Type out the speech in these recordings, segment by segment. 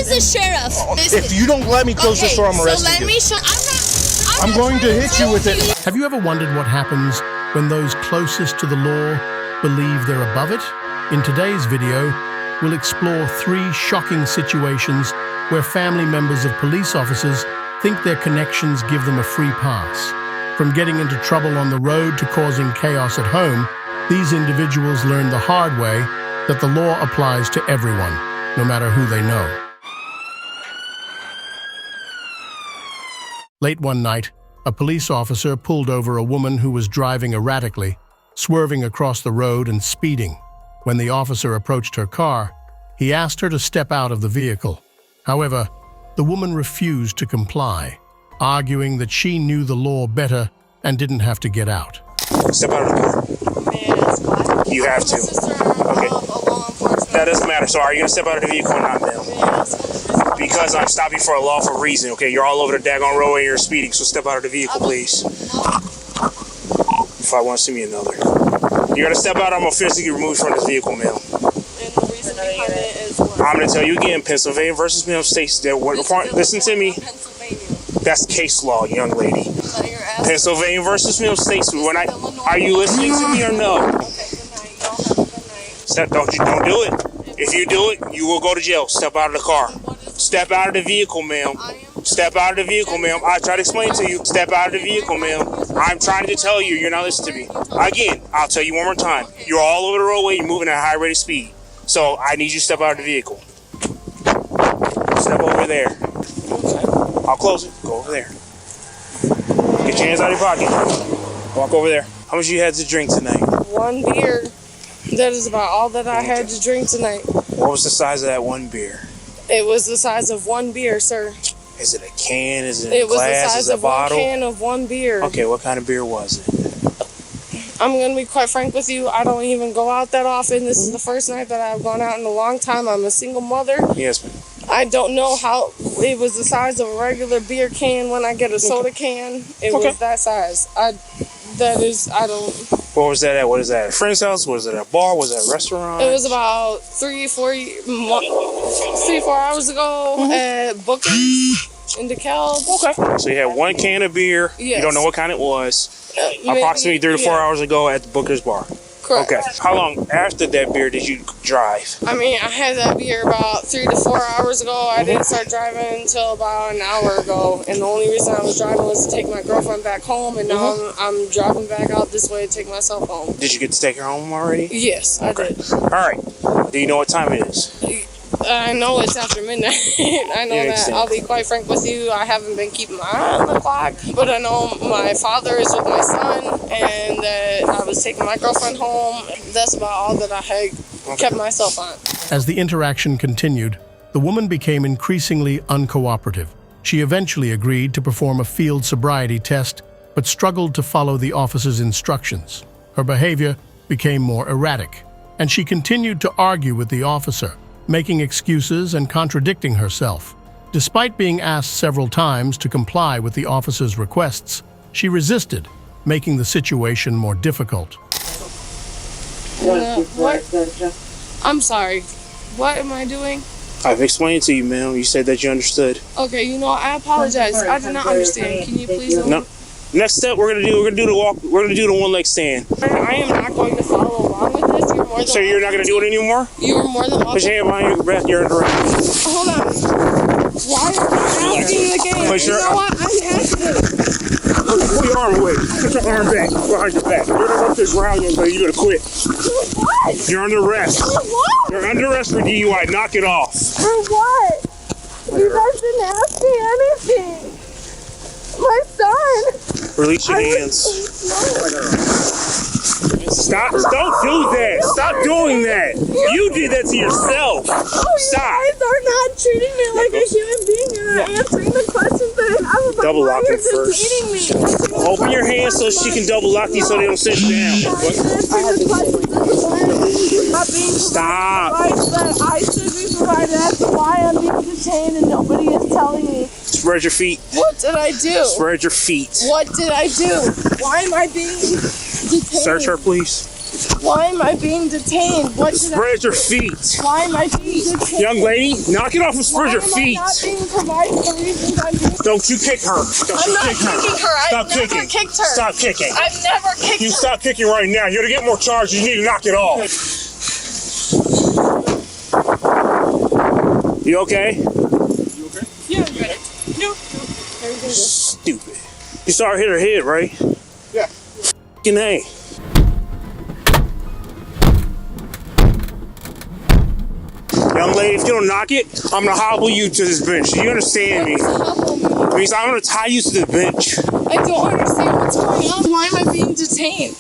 is the sheriff. If you don't let me close this door, I'm arresting so let you. me show. I'm going to hit you with it. Have you ever wondered what happens when those closest to the law believe they're above it? In today's video, we'll explore 3 shocking situations where family members of police officers think their connections give them a free pass. From getting into trouble on the road to causing chaos at home, these individuals learn the hard way that the law applies to everyone, no matter who they know. Late one night, a police officer pulled over a woman who was driving erratically, swerving across the road and speeding. When the officer approached her car, he asked her to step out of the vehicle. However, the woman refused to comply, arguing that she knew the law better and didn't have to get out. Step out of the car. You have to. Okay. That doesn't matter. So are you going to step out of the vehicle or not, ma'am? Because I'm stopping for a lawful reason, okay? You're all over the daggone roadway and you're speeding, so step out of the vehicle, please. If I want to see me another. You're going to step out, I'm going to physically remove you from this vehicle, ma'am. And the reason behind it is what? I'm going to tell you again, Pennsylvania versus Mill States. Listen to me. That's case law, young lady. Pennsylvania versus Mill States. Are you listening to me or no? Don't do it. If you do it, you will go to jail. Step out of the car. Step out of the vehicle, ma'am. Step out of the vehicle, ma'am. I try to explain to you. Step out of the vehicle, ma'am. I'm trying to tell you. You're not listening to me. Again, I'll tell you one more time. You're all over the roadway. You're moving at a high rate of speed. So I need you to step out of the vehicle. Step over there. I'll close it. Go over there. Get your hands out of your pocket. Walk over there. How much you had to drink tonight? 1 beer. That is about all that I had to drink tonight. What was the size of that 1 beer? It was the size of 1 beer, sir. Is it a can? Is it a glass? It was the size Is it a of bottle? 1 can of 1 beer. Okay, what kind of beer was it? I'm going to be quite frank with you. I don't even go out that often. This is the first night that I've gone out in a long time. I'm a single mother. Yes, ma'am. I don't know how it was the size of a regular beer can when I get a soda can. It was that size. I don't. Where was that at? What is that? A friend's house? Was it a bar? Was it a restaurant? It was about 3-4 hours ago at Booker's in DeKalb. Okay. So you had 1 can of beer. Yes. You don't know what kind it was. Approximately 3 to 4 hours ago at the Booker's bar. Correct. Okay. How long after that beer did you drive? I mean, I had that beer about 3 to 4 hours ago. I didn't start driving until about an hour ago. And the only reason I was driving was to take my girlfriend back home. And now I'm driving back out this way to take myself home. Did you get to take her home already? Yes, I did. All right. Do you know what time it is? I know it's after midnight. I know that. I'll be quite frank with you. I haven't been keeping my eye on the clock, but I know my father is with my son, and that I was taking my girlfriend home. That's about all that I had kept myself on. As the interaction continued, the woman became increasingly uncooperative. She eventually agreed to perform a field sobriety test, but struggled to follow the officer's instructions. Her behavior became more erratic, and she continued to argue with the officer, making excuses and contradicting herself. Despite being asked several times to comply with the officer's requests, she resisted, making the situation more difficult. What? I'm sorry. What am I doing? I've explained to you, ma'am. You said that you understood. Okay, I apologize. I did not understand. Can you please? No. Next step, we're gonna do the walk. We're gonna do the 1-leg stand. I am not going to follow along with this. You're more than. So you're not gonna do it anymore? You are more than welcome. Put your hand behind your breath. You're under arrest. Hold on. Why are you asking again? Put your, you know what? I'm asking. Pull your arm away. Put your arm back behind your back. You're gonna go to the ground, so you're gonna quit. What? You're under arrest. For what? You're under arrest for DUI. Knock it off. For what? You guys didn't ask me anything. My son. Release your hands. Stop. Don't do that. Stop doing that. You did that to yourself. Stop. You guys are not treating me like a human being. You're not answering the questions that I have about double lock why it you're first. detaining me. Open your hands so she can double lock these so they don't sit down. Stop. I should be provided. That's why I'm being detained and nobody is telling me. Spread your feet. What did I do? Spread your feet. What did I do? Why am I being detained? Search her, please. Why am I being detained? What should Spread your feet. Why am I being detained? Young lady, knock it off and spread your feet. Why am I not being provided the reasons I'm being... Don't you kick her. I'm not kicking her. Stop I've never kicking. kicked her. Stop kicking. I've never kicked You her. stop kicking right now. You're gonna get more charges. You need to knock it off. You okay? Yeah, I'm good. No. Stupid. You saw her hit her head, right? Yeah. F***ing A. Young lady, if you don't knock it, I'm gonna hobble you to this bench. Do you understand me? It means I'm gonna tie you to the bench. I don't understand what's going on. Why am I being detained?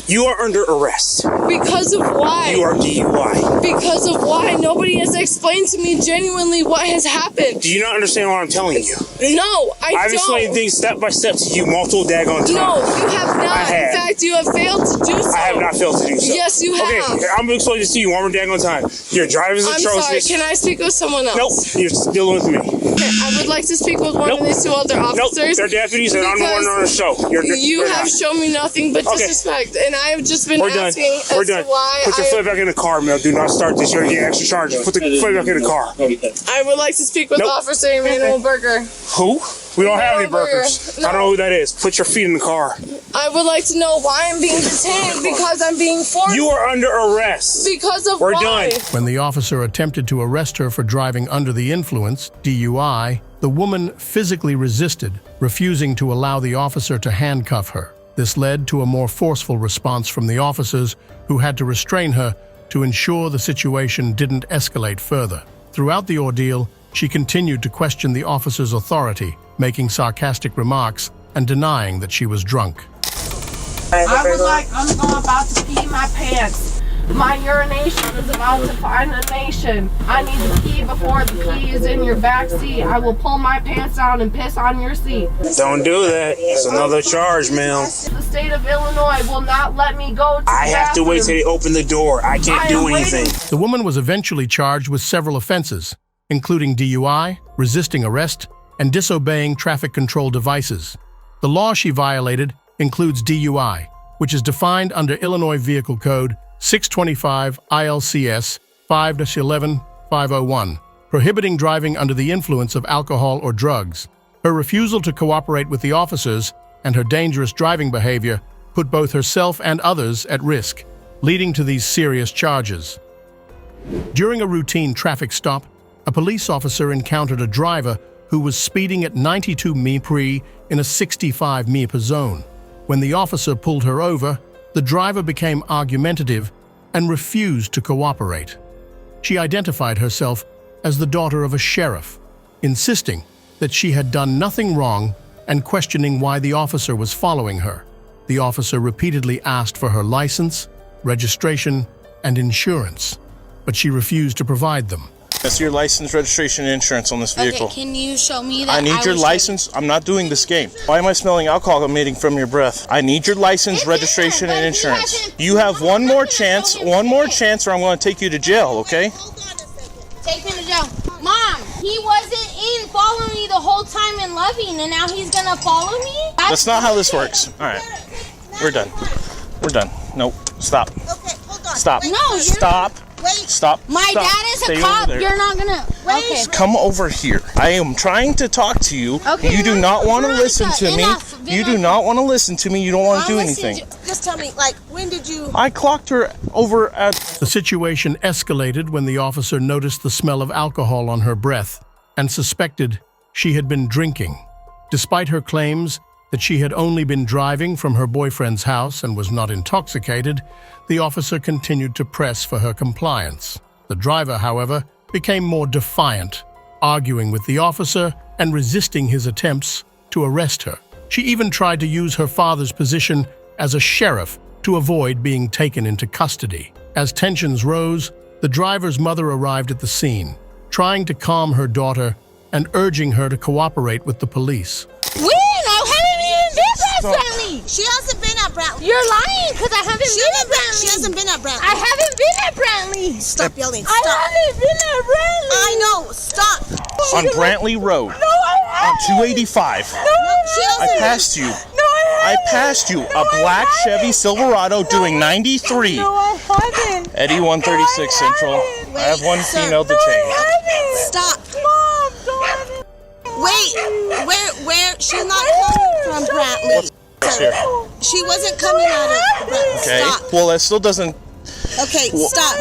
You are under arrest. Because of why? You are DUI. Because of why? Nobody has explained to me genuinely what has happened. Do you not understand what I'm telling you? No, I've don't. explained things step by step to you multiple daggone times. No, you have not. I have. In fact, you have failed to do so. I have not failed to do so. Yes, you have. Okay, I'm gonna explain this to you one more daggone time. Your driver's I'm atrocious. sorry, can I speak with someone else? Nope, you're still with me. I would like to speak with one of these two other Nope, officers. they're deputies and I'm the one on the show. You have shown me nothing but Okay. disrespect, and I have just been We're done. asking We're as done. to why Put your foot back in the car, Mel. Do not start this. You're gonna get extra charges. Put the foot back in the car. I would like to speak with Nope. Officer Emmanuel Berger. Who? We don't have any Emmanuel Berger. burgers. No. I don't know who that is. Put your feet in the car. I would like to know why I'm being detained, because I'm being forced. You are under arrest. Because of We're why? done. When the officer attempted to arrest her for driving under the influence, DUI, the woman physically resisted, refusing to allow the officer to handcuff her. This led to a more forceful response from the officers, who had to restrain her to ensure the situation didn't escalate further. Throughout the ordeal, she continued to question the officer's authority, making sarcastic remarks and denying that she was drunk. I'm about to pee my pants. My urination is about to find a nation. I need to pee before the pee is in your back seat. I will pull my pants down and piss on your seat. Don't do that. It's another charge, Mel. The state of Illinois will not let me go to I have to wait till they open the door. I can't do anything. The woman was eventually charged with several offenses, including DUI, resisting arrest, and disobeying traffic control devices. The law she violated includes DUI, which is defined under Illinois Vehicle Code 625 ILCS 5-11-501, prohibiting driving under the influence of alcohol or drugs. Her refusal to cooperate with the officers and her dangerous driving behavior put both herself and others at risk, leading to these serious charges. During a routine traffic stop, a police officer encountered a driver who was speeding at 92 mph in a 65 mph zone. When the officer pulled her over, the driver became argumentative and refused to cooperate. She identified herself as the daughter of a sheriff, insisting that she had done nothing wrong and questioning why the officer was following her. The officer repeatedly asked for her license, registration, and insurance, but she refused to provide them. That's your license, registration, and insurance on this vehicle. Okay, can you show me that? I need your license. I'm not doing this game. Why am I smelling alcohol emitting from your breath? I need your license, registration, and insurance. You have one more chance, or I'm going to take you to jail, okay? Take me to jail. Mom, he wasn't in following me the whole time and loving, and now he's gonna follow me? That's not how this works. All right, we're done. We're done. Nope. Stop. Okay, hold on. Stop. No, you're Stop. Wait. Stop. My Stop. dad is Stay a over cop. there. You're not gonna. Okay. Come over here. I am trying to talk to you. Okay, You do not want to Veronica, listen to me. enough, You do Veronica. not want to listen to me. You don't want to do I'll listen anything. to- Just tell me, like, when did you... I clocked her over at... The situation escalated when the officer noticed the smell of alcohol on her breath and suspected she had been drinking. Despite her claims that she had only been driving from her boyfriend's house and was not intoxicated, the officer continued to press for her compliance. The driver, however, became more defiant, arguing with the officer and resisting his attempts to arrest her. She even tried to use her father's position as a sheriff to avoid being taken into custody. As tensions rose, the driver's mother arrived at the scene, trying to calm her daughter and urging her to cooperate with the police. When? I haven't even been at Brantley. She hasn't been at Brantley. You're lying, because I haven't been at Brantley. She hasn't been at Brantley. I haven't been at Brantley. Stop yelling. I Stop. haven't been at Brantley. I know. Stop. On Brantley Road. No, I On haven't. 285. No, I She I hasn't. passed you. No, I I passed you. A black Chevy Silverado doing 93. No, I haven't. Eddie 136 Central. I have one female detained. Stop. Mom, don't. Wait, where? She's not coming from Brantley. What's here? She wasn't coming out of Brantley. Okay. Stop. Well, that still doesn't. Okay, stop.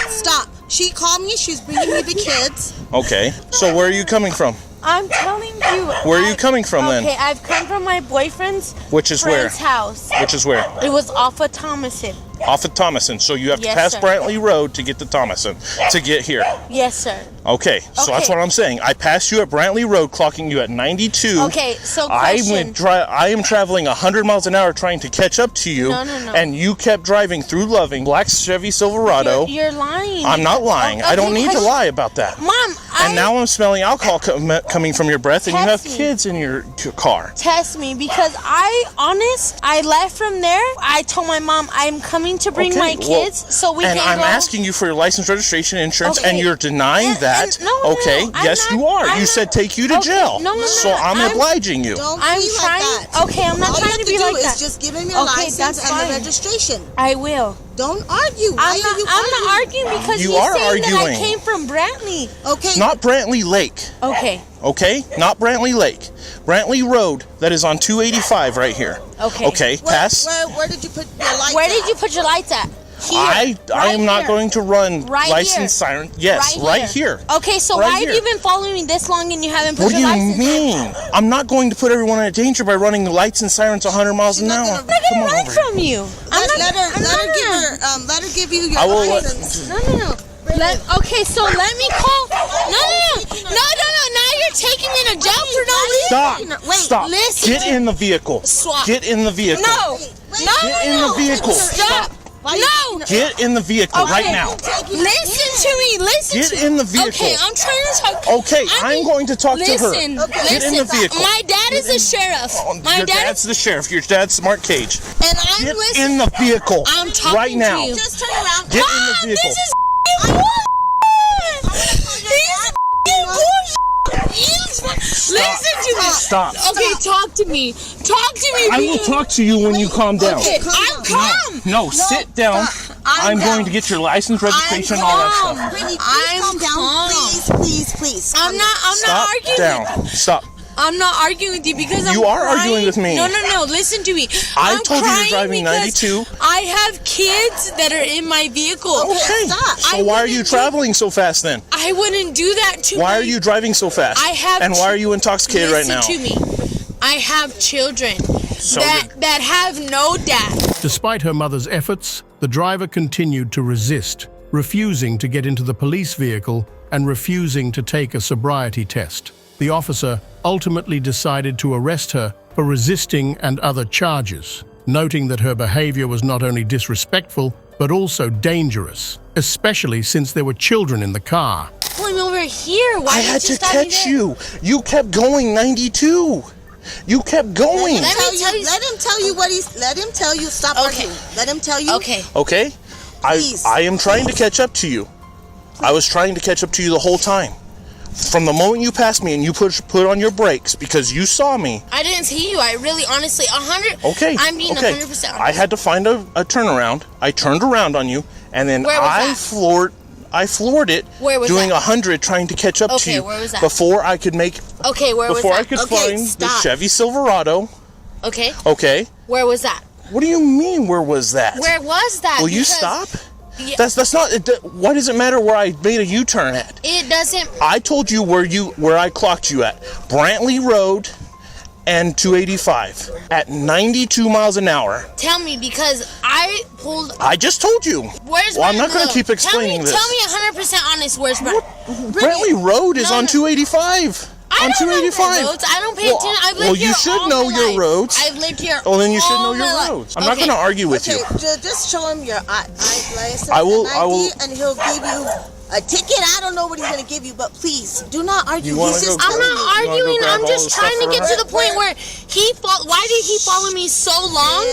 Stop. She called me. She's bringing me the kids. Okay. So where are you coming from? I'm telling you. Where are you coming from then? Okay, I've come from my boyfriend's Which is where? friend's house. Which is where? It was off of Thomason. Off of Thomason. So you have to Yes, pass sir. Brantley Road to get to Thomason to get here. Yes, sir. Okay. So that's Okay. what I'm saying. I passed you at Brantley Road, clocking you at 92. Okay, so question. I am traveling 100 miles an hour trying to catch up to you. No. And you kept driving through Loving, black Chevy Silverado. You're lying. I'm not lying. I don't need to lie about that. Mom, And now I'm smelling alcohol coming from your breath, and you have Test me. kids in your car. Test me because I left from there. I told my mom I'm coming to bring my kids so we and can I'm go. asking you for your license, registration, insurance, Okay. and you're denying that. No, okay, I'm yes, not- you are. I'm You not- said take you to Okay, jail. no, So I'm obliging you. Don't I'm be trying. like that. Okay, I'm not All trying you to have be do like is that. just give him your Okay, license that's and fine. the registration. I will. Don't argue. Why are you I'm not arguing because You you are saying that arguing. I came from Brantley. Okay. Not Brantley Lake. Okay. Okay, not Brantley Lake. Brantley Road, that is on 285 right here. Okay. Okay, pass. Where did you put your lights Where at? did you put your lights at? Here. I am not going to run Right license here. siren. Yes, right here. Okay, so Right why here. have you been following me this long and you haven't put What do your you license? mean? I'm not going to put everyone in danger by running the lights and sirens 100 miles an She's not hour. gonna- I'm not Come gonna on run over here. from you. Let her give you your I will let- license. No. Okay, so let me call. No. Now you're taking me to jail for no reason. Stop. Wait, Stop. listen. Get in the vehicle. Swap. Get in the vehicle. No. Get in the vehicle. Stop. No. Get in the vehicle right Okay. now. Listen to me. Listen Get to in the vehicle. Okay, I'm trying to talk. Okay, I'm going to talk to her. Listen. Get in the vehicle. My dad is a sheriff. My Your dad dad's the sheriff. Your dad's Smart Cage. and I'm Get listening. in the vehicle I'm talking right now. to you. Just turn around. Get in the Mom, vehicle. this is Listen to me. Stop. Okay, talk to me. Talk to me. I will talk to you when you calm down. Okay, I'm calm. No, sit down. I'm going to get your license, registration, all that calm. stuff. Brittany, please I'm calm down. calm. Please. I'm not Stop arguing. down. Stop. I'm not arguing with you because I'm You are crying. arguing with me. No. Listen to me. I I'm told you you're crying driving because 92. I have kids that are in my vehicle. Okay. Stop. So why are you traveling so fast then? I wouldn't do that to Why my- are you driving so fast? I have And why are you intoxicated right now? Listen to me. I have children So that have no dad. Despite her mother's efforts, the driver continued to resist, refusing to get into the police vehicle and refusing to take a sobriety test. The officer ultimately decided to arrest her for resisting and other charges, noting that her behavior was not only disrespectful, but also dangerous, especially since there were children in the car. Pulling me over here. Why I didn't had you to stop me catch there? you. You kept going 92. You kept going. Let me tell you- Let him tell you what he's. Let him tell you. Stop Okay. arguing. Let him tell you. Okay. Okay? Please. I am trying to catch up to you. I was trying to catch up to you the whole time. From the moment you passed me and you put on your brakes because you saw me. I didn't see you. I really, honestly, 100. Okay. I'm being okay. 100%. I had to find a turnaround. I turned around on you, and then Where was I that? floored it. Where was doing that? 100, trying to catch up to Okay, you. where was that? Before I could make. Okay, where was Before I that? could Okay, find the stop. Chevy Silverado. Okay, Okay. where was that? What do you mean? Where was that? Where was that? Will you Because stop? Yeah. That's not. Why does it matter where I made a U-turn at? It doesn't. I told you where I clocked you at. Brantley Road and 285 at 92 miles an hour. Tell me because I pulled. I just told you. Where's Well, I'm Brent not going to Lowe? keep explaining this. Tell me 100% honest. Where's Brent? Brantley Road is No, on no. 285. I On don't know 285. the roads. I don't pay Well, attention. I've lived well, here you should all know my your life. roads. I've lived here. Well, then you should know all your my life. roads. I'm not Okay. going to argue with Okay, you. just show him your license I will- and I will- ID, and he'll give you a ticket. I don't know what he's gonna give you, but please do not argue. You wanna He's just go I'm telling not you. wanna go arguing. grab I'm all just the trying stuff to get for to her? the point where why did he follow me so long?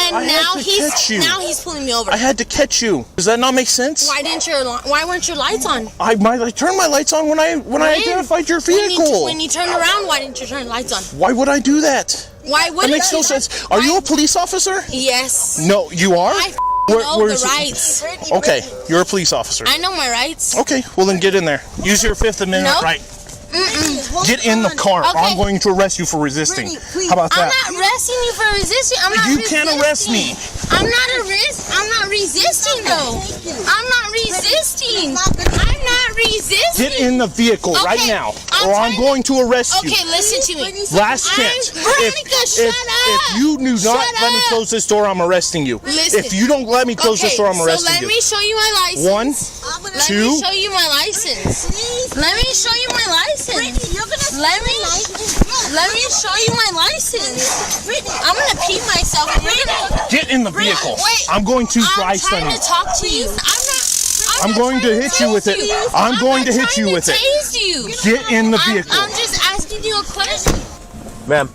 And I had now to catch you. he's pulling me over. I had to catch you. Does that not make sense? Why weren't your lights on? I turned my lights on when I identified your vehicle. When you turned around, why didn't you turn the lights on? Why would I do that? Why would That makes no sense. Are you a police officer? Yes. No, you are? I know the rights. Okay, you're a police officer. I know my rights. Okay, well then get in there. Use your Fifth Amendment right. Get in the car, or I'm going to arrest you for resisting. How about that? I'm not arresting you for resisting. I'm not You resisting. can't arrest me. I'm not resisting though. I'm not resisting. I'm not resisting. Get in the vehicle right now, or I'm going to arrest you. Okay, listen to me. Last chance. Veronica, shut up. If you do not let me close this door, I'm arresting you. Listen. If you don't let me close this door, I'm arresting so let me show you my license. 1, Let 2. me show you my license. Let me show you my license. Let me show you my license. I'm gonna pee myself. Get in the vehicle. Wait. I'm going to dry stun I'm trying you. to talk to you. I'm going to hit you with it. I'm going to hit you with it. You. Get in the vehicle. I'm just asking you a question. Ma'am,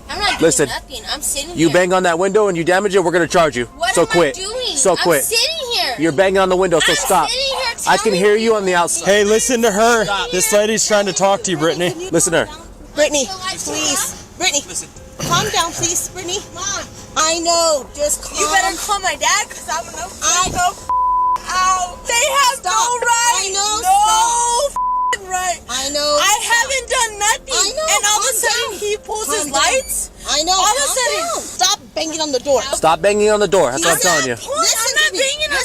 I'm not doing listen. nothing. I'm sitting you here. bang on that window and you damage it, we're gonna charge you. What So am quit. I doing? So quit. I'm sitting here. You're banging on the window, so I'm stop. sitting here I can hear you on the outside. Hey, listen to her. This lady's trying to talk to you, Brittany. Listen to her. Brittany, please. Brittany, calm down, please. Brittany, Mom. I know. Just calm. You better call my dad, because I'm gonna out. They have Stop. no right. I know. No right. I know. I haven't done nothing. I know. And all of a Calm sudden down. he pulls Calm his down. lights. I know. All of a Calm sudden. down. Stop banging on the door. Stop banging on the door. That's what I'm telling you. I'm not banging on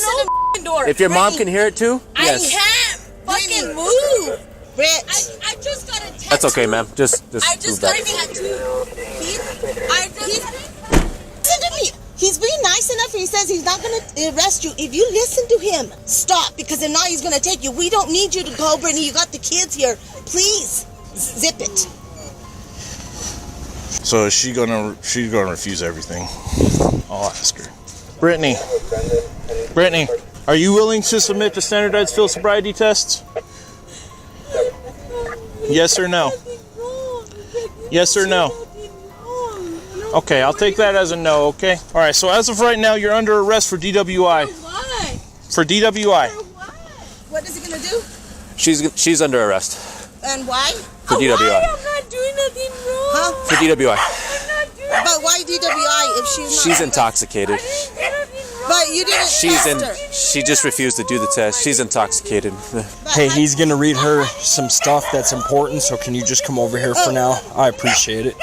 no door. If your mom can hear it too, I yes. can't fucking move. Britt. I just got a tattoo. That's okay, ma'am. Just I move just got back. a tattoo. Listen to me. He's being nice enough. He says he's not going to arrest you. If you listen to him, stop, because if not, he's going to take you. We don't need you to go, Brittany. You got the kids here. Please, zip it. So is she's gonna refuse everything? I'll ask her. Brittany, are you willing to submit to standardized field sobriety tests? Yes or no? Yes or no? Okay, I'll take that as a no, okay? All right, so as of right now, you're under arrest for DWI. Why? For DWI. What is he going to do? She's under arrest And why? for DWI. I'm not doing nothing wrong. Huh? For DWI. But why DWI if she's not? She's intoxicated. But you didn't test her. She just refused to do the test. She's intoxicated. Hey, he's gonna read her some stuff that's important, so can you just come over here for now? I appreciate it.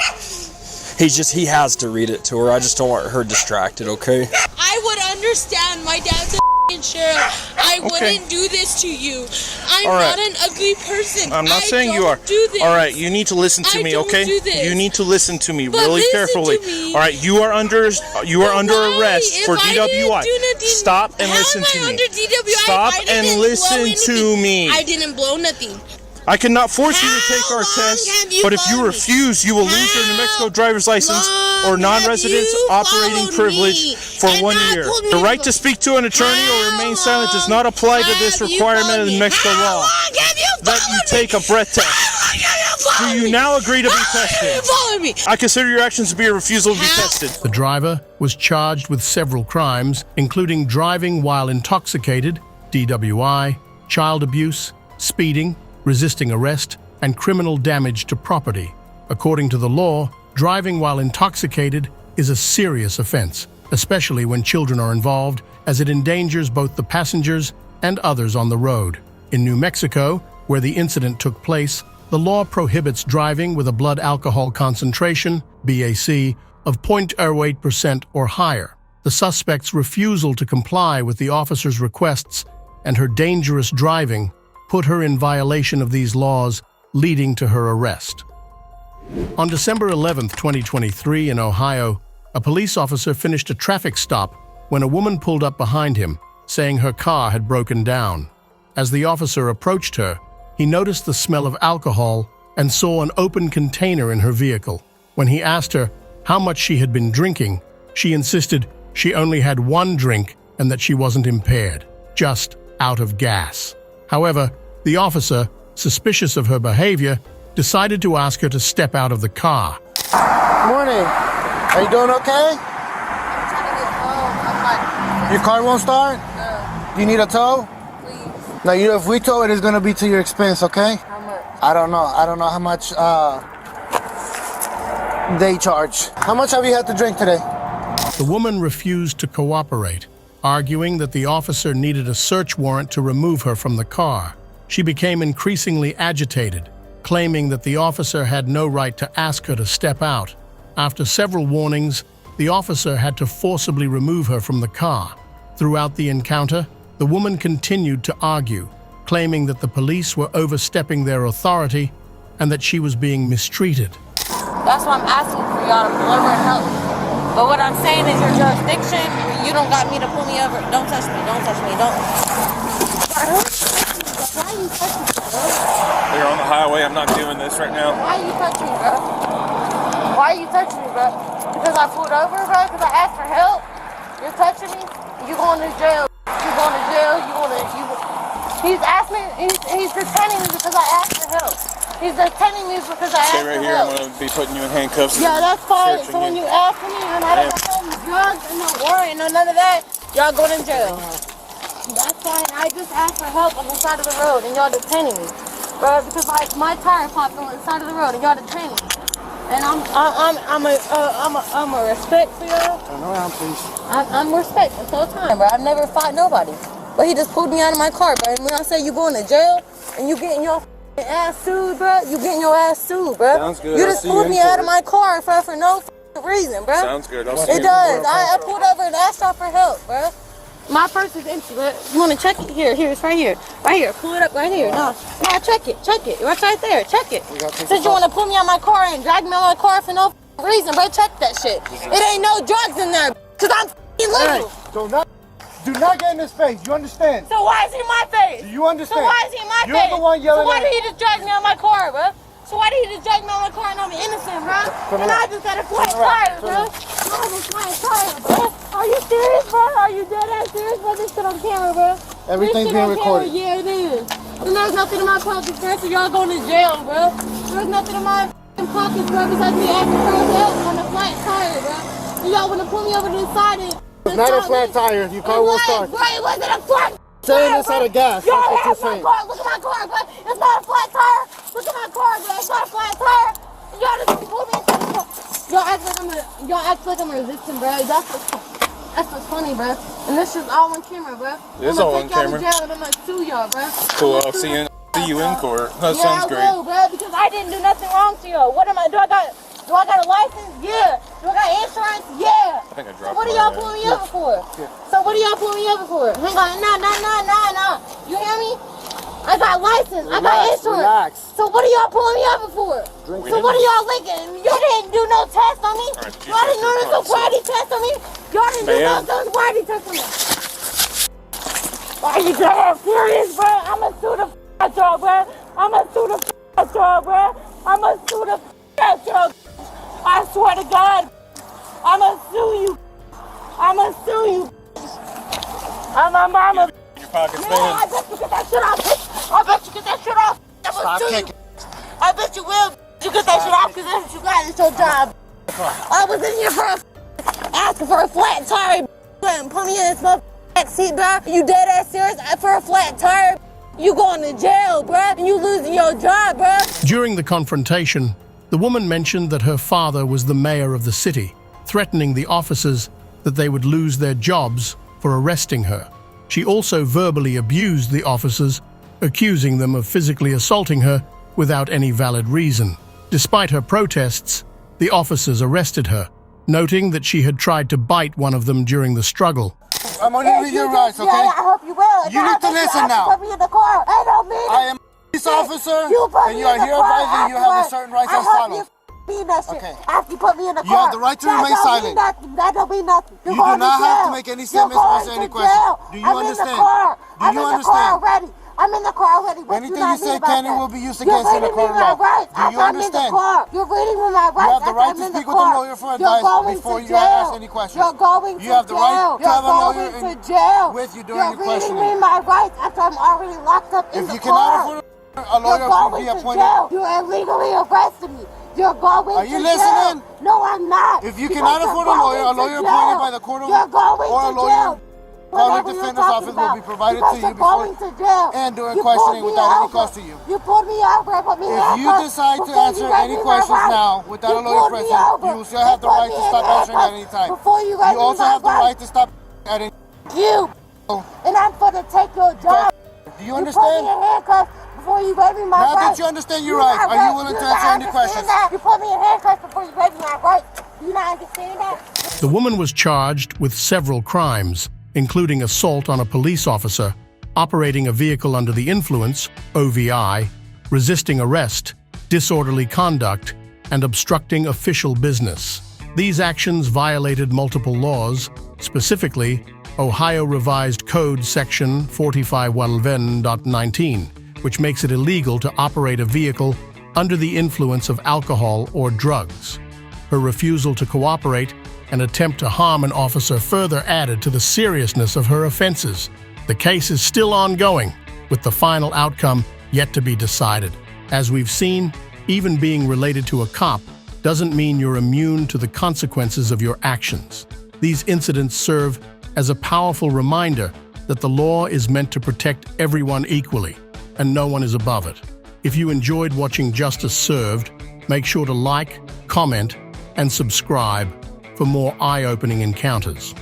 He has to read it to her. I just don't want her distracted, okay? I would understand. My dad's a sheriff. I wouldn't do this to you. I'm All right. not an ugly person. I'm not I saying you don't are. Do this. All right, you need to listen to I me, don't okay? do this. You need to listen to me But really listen carefully. to me. All right, you are under Why? arrest If for I didn't DWI. do nothing, Stop and how listen am to I me. under DWI if Stop I didn't and blow listen anything? to me. I didn't blow nothing. I cannot force you to take our How long test, have you but if you followed me? refuse, you will lose your New Mexico driver's license or long non-resident have you operating followed privilege me for and 1 not year. told me The to right go? to speak to an attorney or remain silent does not apply to this Have you requirement followed of the me? New Mexico How law. long have you That you followed take me? a breath test. How long have you followed Do you me? now agree to be How long have tested? you followed me? I consider your actions to be a refusal to be How? tested. The driver was charged with several crimes, including driving while intoxicated, DWI, child abuse, speeding, resisting arrest, and criminal damage to property. According to the law, driving while intoxicated is a serious offense, especially when children are involved, as it endangers both the passengers and others on the road. In New Mexico, where the incident took place, the law prohibits driving with a blood alcohol concentration, BAC, of 0.08% or higher. The suspect's refusal to comply with the officer's requests and her dangerous driving put her in violation of these laws, leading to her arrest. On December 11, 2023, in Ohio, a police officer finished a traffic stop when a woman pulled up behind him, saying her car had broken down. As the officer approached her, he noticed the smell of alcohol and saw an open container in her vehicle. When he asked her how much she had been drinking, she insisted she only had one drink and that she wasn't impaired, just out of gas. However, the officer, suspicious of her behavior, decided to ask her to step out of the car. Morning. Are you doing okay? Your car won't start? No. Do you need a tow? Please. No, if we tow it, it's going to be to your expense, okay? How much? I don't know. I don't know how much. day charge. How much have you had to drink today? The woman refused to cooperate, arguing that the officer needed a search warrant to remove her from the car. She became increasingly agitated, claiming that the officer had no right to ask her to step out. After several warnings, the officer had to forcibly remove her from the car. Throughout the encounter, the woman continued to argue, claiming that the police were overstepping their authority and that she was being mistreated. That's why I'm asking for y'all to pull over and help me. But what I'm saying is your jurisdiction, you don't got me to pull me over. Don't touch me, don't touch me, don't. Why are you touching me, bro? You're on the highway. I'm not doing this right now. Why are you touching me, bro? Why are you touching me, bro? Because I pulled over, bro? Because I asked for help? You're touching me? You going to jail. You going to jail. He's asking, he's detaining me because I asked for help. He's detaining me because I asked for help. Stay right here. I'm going to be putting you in handcuffs. Yeah, that's fine. So when you ask me and I don't have any drugs and no warrant and none of that, y'all going in jail. That's fine. I just asked for help on the side of the road and y'all detaining me. Bro, because like my tire popped on the side of the road and y'all detaining me. And I'm a respect for y'all. Turn around, please. I'm respect this whole time, bro. I've never fought nobody. But he just pulled me out of my car, bro. And when I say you going to jail and you getting your ass sued, bro, you getting your ass sued, bro. Sounds good. You just pulled me out of my car for no reason, bro. Sounds good. I'll see It does. I pulled over and asked y'all for help, bro. My purse is empty, bro. You want to check it? Here, it's right here. Right here. Pull it up right here. No, check it. It's right there. Check it. Since you want to pull me out my car and drag me out my car for no reason, bro, check that shit. It ain't no drugs in there, because I'm illegal. Hey, do not get in his face. You understand? So why is he in my face? Do you understand? So why is he in my face? You're the one yelling So why at did he just drag me out my car, bro? So why did he just drag me out my car and I'm innocent, bro? And I just got a flat tire, bro. I have a flat tire, bro. Are you serious, bro? Are you dead ass serious, bro? This shit on camera, bro. Everything's being recorded. Yeah, it is. And there's nothing in my pockets, bro, so y'all going to jail, bro. There's nothing in my pockets, bro, besides me asking for help on a flat tire, bro. And y'all want to pull me over to the side and... It's not a flat tire. Your car won't start. Bro, it wasn't a flat tire. Saying it's out of gas. Y'all That's what you're have my saying. car. Look at my car, bro. It's not a flat tire. Look at my car, bro. It's not a flat tire. Y'all just pulled me into the car. Y'all act like I'm resisting, bro. That's what's funny, bro. And this is all on camera, bro. It is all on camera. I'm gonna take y'all to jail and I'm gonna sue y'all, bro. Cool. I'll see you in court. That sounds great. Yeah, I will, bro, because I didn't do nothing wrong to y'all. What am I? Do I got a license? Yeah. Do I got insurance? Yeah. I think I dropped So what are y'all pulling me over for? So what are y'all pulling me over for? Hang on, no. You hear me? I got license. I got insurance. Relax. So what are y'all pulling me over for? So what are y'all linking? Y'all didn't do no test on me. Y'all didn't do no sobriety test on me. Y'all didn't do no sobriety test on me. Are you dead serious, bro? I'ma sue the out y'all, bro. I'ma sue the out y'all, bro. I'ma sue the out y'all. I swear to God, I'ma sue you. I'ma sue you. I'm Your pockets, yeah, man. I bet you get that shit off, bitch. I bet you get that shit off. Stop kicking. I bet you will. You get that shit off because that's what you got. It's your job. I was in here asking for a flat tire. And put me in this motherfucking seat, bro. You dead ass serious? For a flat tire? You going to jail, bro. And you losing your job, bro. During the confrontation, the woman mentioned that her father was the mayor of the city, threatening the officers that they would lose their jobs for arresting her. She also verbally abused the officers, accusing them of physically assaulting her without any valid reason. Despite her protests, the officers arrested her, noting that she had tried to bite one of them during the struggle. I'm only reading your rights, okay? Yeah, I hope you will. You need to listen now. Put me in the car. I don't mean I am a police officer, and you are here advising you have a certain rights as follows. That shit. Okay. After you put me in the car. You have the right to remain silent. That don't mean nothing. You do not have to make any statements or answer any questions. Do you understand? Do you understand? I'm in the car already. Anything you say can and will be used against you in the court of law. Do you understand? You're reading me my rights. You have the right to speak with a lawyer for advice before you ask any questions. You're going to jail. You have the right to have a lawyer with you during your questioning. You're reading me my rights after I'm already locked up in the car. If you cannot afford a lawyer to be appointed. You're illegally arresting me. You're going Are you to listening? jail. No, I'm not. If you cannot afford a lawyer appointed by the court of you're going or a to lawyer jail. Public defender's office will be provided to you before and during questioning without any cost to you. You pulled me over, put me in If you decide to answer any questions now without a lawyer present, you will still have the right to stop answering at any time. You also have the right to stop at any time. You! And I'm gonna take your job. Do you understand? You put me in handcuffs before you gave me my rights. Now that you understand your rights, are you willing to answer any questions? You put me in handcuffs before you gave me my rights. Do you not understand that? The woman was charged with several crimes, including assault on a police officer, operating a vehicle under the influence, OVI, resisting arrest, disorderly conduct, and obstructing official business. These actions violated multiple laws, specifically Ohio Revised Code Section 4511.19, which makes it illegal to operate a vehicle under the influence of alcohol or drugs. Her refusal to cooperate and attempt to harm an officer further added to the seriousness of her offenses. The case is still ongoing, with the final outcome yet to be decided. As we've seen, even being related to a cop doesn't mean you're immune to the consequences of your actions. These incidents serve as a powerful reminder that the law is meant to protect everyone equally, and no one is above it. If you enjoyed watching Justice Served, make sure to like, comment, and subscribe for more eye-opening encounters.